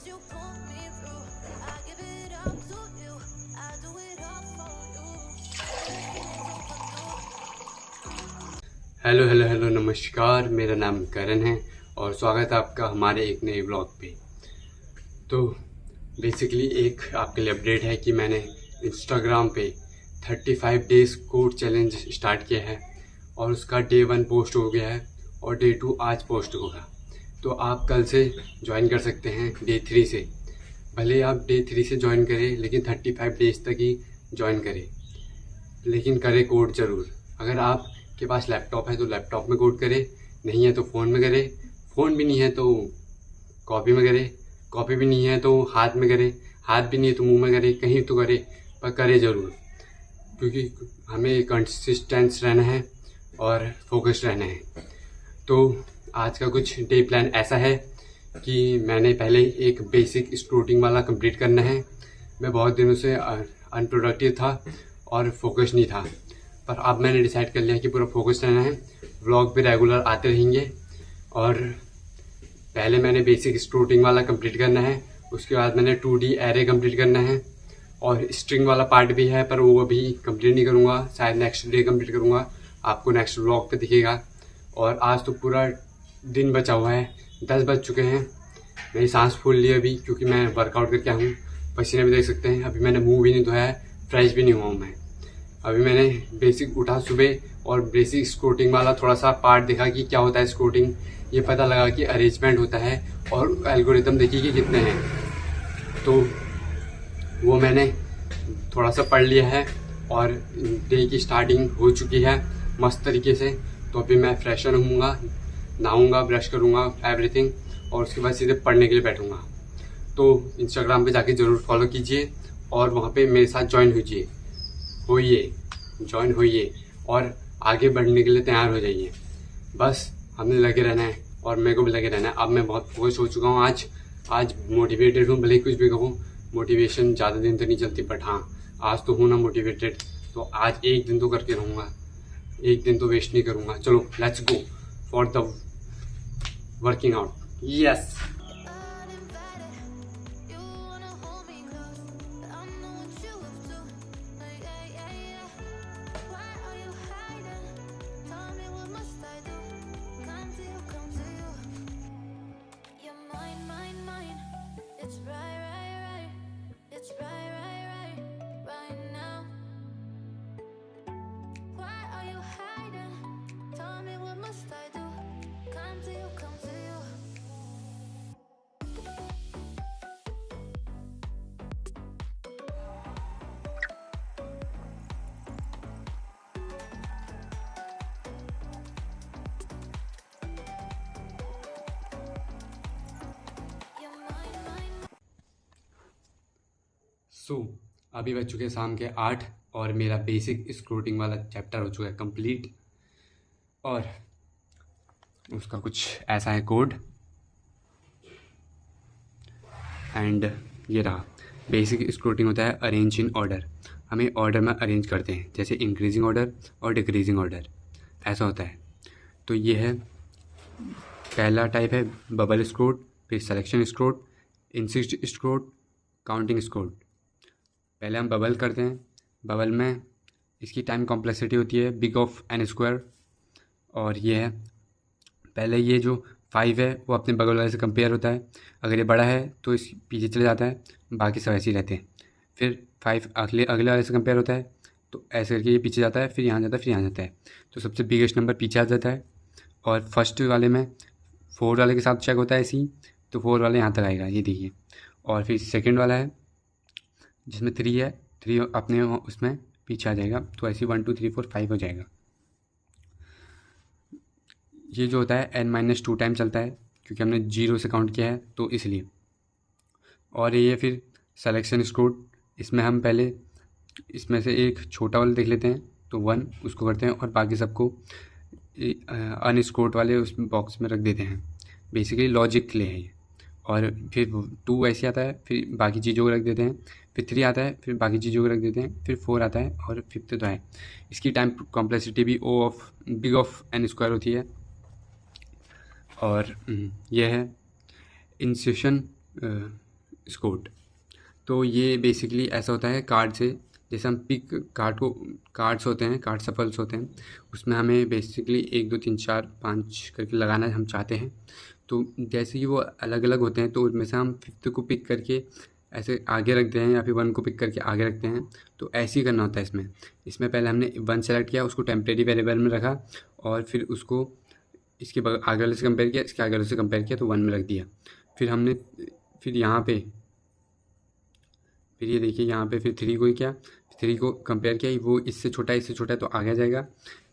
you pull me through. I give it up to you. I do it all for you. Everything is overdue. Hello hello hello नमस्कार, मेरा नाम करण है और स्वागत है आपका हमारे एक नए ब्लॉग पे। तो बेसिकली एक आपके लिए अपडेट है कि मैंने इंस्टाग्राम पे 35 डेज़ कोड चैलेंज स्टार्ट किया है और उसका डे 1 पोस्ट हो गया है और डे 2 आज पोस्ट होगा। तो आप कल से ज्वाइन कर सकते हैं डे 3 से। भले आप डे 3 से ज्वाइन करें लेकिन 35 डेज़ तक ही ज्वाइन करें, लेकिन करें कोड ज़रूर। अगर आप के पास लैपटॉप है तो लैपटॉप में कोड करे, नहीं है तो फ़ोन में करे, फ़ोन भी नहीं है तो कॉपी में करे, कॉपी भी नहीं है तो हाथ में करे, हाथ भी नहीं है तो मुंह में करे, कहीं तो करे, पर करे ज़रूर, क्योंकि हमें कंसिस्टेंस रहना है और फोकस रहना है। तो आज का कुछ डे प्लान ऐसा है कि मैंने पहले एक बेसिक स्क्रूटिंग वाला कंप्लीट करना है। मैं बहुत दिनों से अनप्रोडक्टिव था और फोकस नहीं था, पर अब मैंने डिसाइड कर लिया कि पूरा फोकस रहना है। व्लॉग भी रेगुलर आते रहेंगे और पहले मैंने बेसिक स्क्रूटिंग वाला कंप्लीट करना है, उसके बाद मैंने 2D एरे कंप्लीट करना है और स्ट्रिंग वाला पार्ट भी है, पर वो अभी कंप्लीट नहीं करूँगा, शायद नेक्स्ट डे कंप्लीट करूँगा, आपको नेक्स्ट व्लॉग पे दिखेगा। और आज तो पूरा दिन बचा हुआ है, 10 बज चुके हैं। मेरी सांस फूल ली अभी, क्योंकि मैं वर्कआउट करके आया हूँ, पसीने भी देख सकते हैं। अभी मैंने मुँह भी नहीं धोया है, फ्रेश भी नहीं हुआ हूँ मैं। अभी मैंने बेसिक उठा सुबह और बेसिक स्क्रूटिंग वाला थोड़ा सा पार्ट देखा कि क्या होता है स्क्रूटिंग। ये पता लगा कि अरेंजमेंट होता है और एल्गोरिदम देखिए कि कितने हैं, तो वो मैंने थोड़ा सा पढ़ लिया है और डे की स्टार्टिंग हो चुकी है मस्त तरीके से। तो अभी मैं फ्रेशन होऊंगा, नहाऊंगा, ब्रश करूंगा एवरीथिंग, और उसके बाद सीधे पढ़ने के लिए बैठूंगा। तो इंस्टाग्राम पे जाके ज़रूर फॉलो कीजिए और वहाँ पे मेरे साथ ज्वाइन होइए और आगे बढ़ने के लिए तैयार हो जाइए। बस हमें लगे रहना है और मेरे को भी लगे रहना है। अब मैं बहुत फोकस हो चुका हूँ, आज मोटिवेटेड हूँ, भले ही कुछ भी कहूँ। मोटिवेशन ज़्यादा दिन तो नहीं चलती, बट हाँ आज तो हूँ ना मोटिवेटेड, तो आज एक दिन तो करके रहूँगा, एक दिन तो वेस्ट नहीं करूँगा। चलो let's go for the working out. Yes. Uninvited, you wanna hold me close, but I know what you up to. Yeah, yeah, yeah. Why are you hiding? Tell me what must I do? Come to you, come to you. You're mine, mine, mine. It's right, right, right. It's right, right, right, right now. Why are you hiding? Tell me what must I do? Come to you, come to you. You're mine, mine. सो अभी बज चुके हैं शाम के 8 और मेरा basic स्क्रूटिंग वाला chapter हो चुका है कंप्लीट। और उसका कुछ ऐसा है कोड, एंड ये रहा। बेसिक स्क्रूटिंग होता है अरेंज इन ऑर्डर, हमें ऑर्डर में अरेंज करते हैं, जैसे इंक्रीजिंग ऑर्डर और डिक्रीजिंग ऑर्डर, ऐसा होता है। तो ये है पहला टाइप है बबल स्क्रूट, फिर सिलेक्शन स्क्रूट, इंसिस्ट स्क्रूट, काउंटिंग स्क्रूट। पहले हम बबल करते हैं। बबल में इसकी टाइम कॉम्प्लेक्सिटी होती है बिग ऑफ एन स्क्वायर, और ये है पहले ये जो 5 है वो अपने बगल वाले से कंपेयर होता है। अगर ये बड़ा है तो इस पीछे चले जाता है, बाकी सब ऐसे ही रहते हैं। फिर 5 अगले अगले वाले से कंपेयर होता है, तो ऐसे करके ये पीछे जाता है, फिर यहाँ जाता है, फिर यहाँ जाता है। तो सबसे बिगेस्ट नंबर पीछे आ जाता है। और फर्स्ट वाले में 4 वाले के साथ चेक होता है ऐसे ही, तो 4 वाले यहाँ तक आएगा, ये देखिए। और फिर सेकेंड वाला है जिसमें 3 है, 3 अपने उसमें पीछे आ जाएगा, तो ऐसे 1 2 3 4 5 हो जाएगा। ये जो होता है n-2 टाइम चलता है, क्योंकि हमने 0 से काउंट किया है तो इसलिए। और ये फिर सिलेक्शन स्क्रूट, इसमें हम पहले इसमें से एक छोटा वाला देख लेते हैं, तो 1 उसको करते हैं और बाकी सबको अनस्क्रूट वाले उस बॉक्स में रख देते हैं। बेसिकली लॉजिक के लिए है ये। और फिर 2 ऐसे आता है, फिर बाकी चीज़ों को रख देते हैं, फिर 3 आता है, फिर बाकी चीज़ों को रख देते हैं, फिर 4 आता है और 5th तो है। इसकी टाइम कॉम्प्लेक्सिटी भी O of big of n square होती है। और यह है इंसर्शन स्कोट। तो ये बेसिकली ऐसा होता है कार्ड से, जैसे हम पिक कार्ड्स होते हैं, कार्ड सफल्स होते हैं, उसमें हमें बेसिकली 1 2 3 4 5 करके लगाना हम चाहते हैं। तो जैसे ही वो अलग अलग होते हैं तो उनमें से हम 5th को पिक करके ऐसे आगे रखते हैं या फिर 1 को पिक करके आगे रखते हैं। तो ऐसे ही करना होता है इसमें पहले हमने 1 सेलेक्ट किया, उसको टेम्परेरी वेरिएबल में रखा और फिर उसको इसके आगे वाले से कंपेयर किया, इसके आगे वाले से कंपेयर किया तो 1 में रख दिया। फिर यहाँ पे फिर ये देखिए यहाँ पे फिर 3 को ही क्या 3 को कंपेयर किया, वो इससे छोटा है तो आगे आ जाएगा।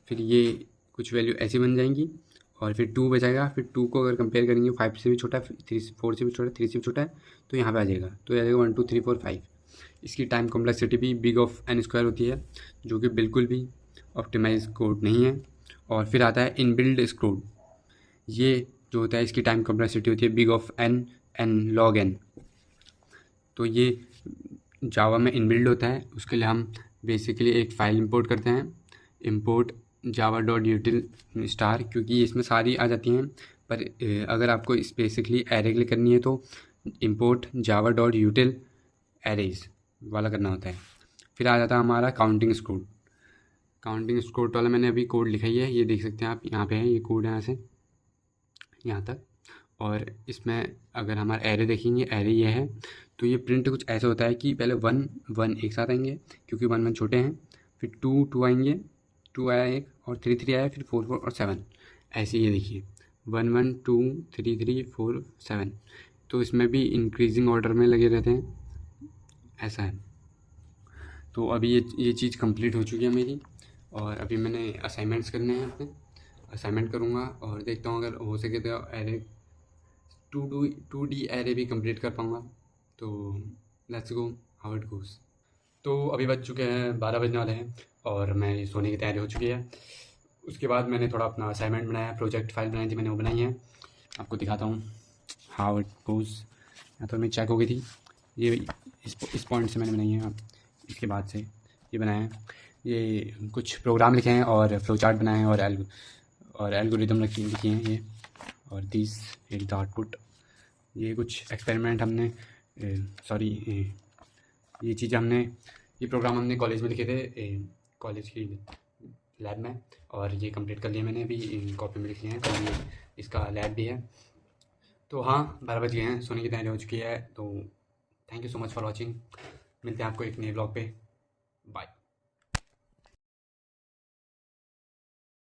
फिर ये कुछ वैल्यू ऐसी बन जाएंगी और फिर 2 बचाएगा। फिर 2 को अगर कंपेयर करेंगे 5 से भी छोटा है, 4 से भी छोटा है, 3 से भी छोटा है तो यहाँ पे आ जाएगा। तो आ जाएगा 1 2 3 4 5। इसकी टाइम कॉम्प्लेक्सिटी भी बिग ऑफ n स्क्वायर होती है, जो कि बिल्कुल भी ऑप्टिमाइज कोड नहीं है। और फिर आता है इनबिल्ड कोड। ये जो होता है इसकी टाइम कॉम्प्लेक्सिटी होती है big of n log n। तो ये जावा में इनबिल्ड होता है। उसके लिए हम बेसिकली एक फ़ाइल इंपोर्ट करते हैं, इंपोर्ट java.util*, क्योंकि इसमें सारी आ जाती हैं। पर अगर आपको बेसिकली एरे के लिए करनी है तो इंपोर्ट java.util arrays वाला करना होता है। फिर आ जाता है हमारा काउंटिंग स्कोट वाला मैंने अभी कोड लिखा ही है, ये देख सकते हैं आप, यहाँ पे है ये कोड है, यहाँ से यहाँ तक। और इसमें अगर हमारा एरे देखेंगे, एरे ये है। तो ये प्रिंट कुछ ऐसा होता है कि पहले 1 1 एक साथ आएंगे क्योंकि 1 1 छोटे हैं, फिर 2 2 आएंगे, 2 आया एक, और 3 3 आया, फिर 4 4 और 7। ऐसे ये देखिए 1 1 2 3 3 4 7। तो इसमें भी इंक्रीजिंग ऑर्डर में लगे रहते हैं, ऐसा है। तो अभी ये चीज़ कंप्लीट हो चुकी है मेरी, और अभी मैंने असाइनमेंट्स करने हैं अपने, असाइनमेंट करूँगा और देखता हूँ अगर हो सके तो एरे 2D एरे भी कंप्लीट कर पाऊँगा। तो let's go how it goes. तो अभी बज चुके हैं 12 बजने वाले हैं और मैं सोने की तैयारी हो चुकी है। उसके बाद मैंने थोड़ा अपना असाइनमेंट बनाया, प्रोजेक्ट फाइल बनाई थी मैंने, वो बनाई है, आपको दिखाता हूँ हाउ इट गोज़। यहाँ तो मेरी चेक हो गई थी, ये इस पॉइंट से मैंने बनाई है। इसके बाद से ये बनाया है, ये कुछ प्रोग्राम लिखे हैं और फ्लो चार्ट बनाए हैं और एल्गोरिदम लिखी हैं ये, और दिस इज द आउटपुट। ये कुछ एक्सपेरिमेंट हमने ये चीज़ हमने, ये प्रोग्राम हमने कॉलेज में लिखे थे, कॉलेज की लैब में, और ये कंप्लीट कर लिया मैंने, अभी कॉपी में लिख लिए हैं। तो ये इसका लैब भी है। तो हाँ 12 बज गए हैं, सोने की तैयारी हो चुकी है। तो thank you so much for watching. मिलते हैं आपको एक नए ब्लॉग पे, बाय।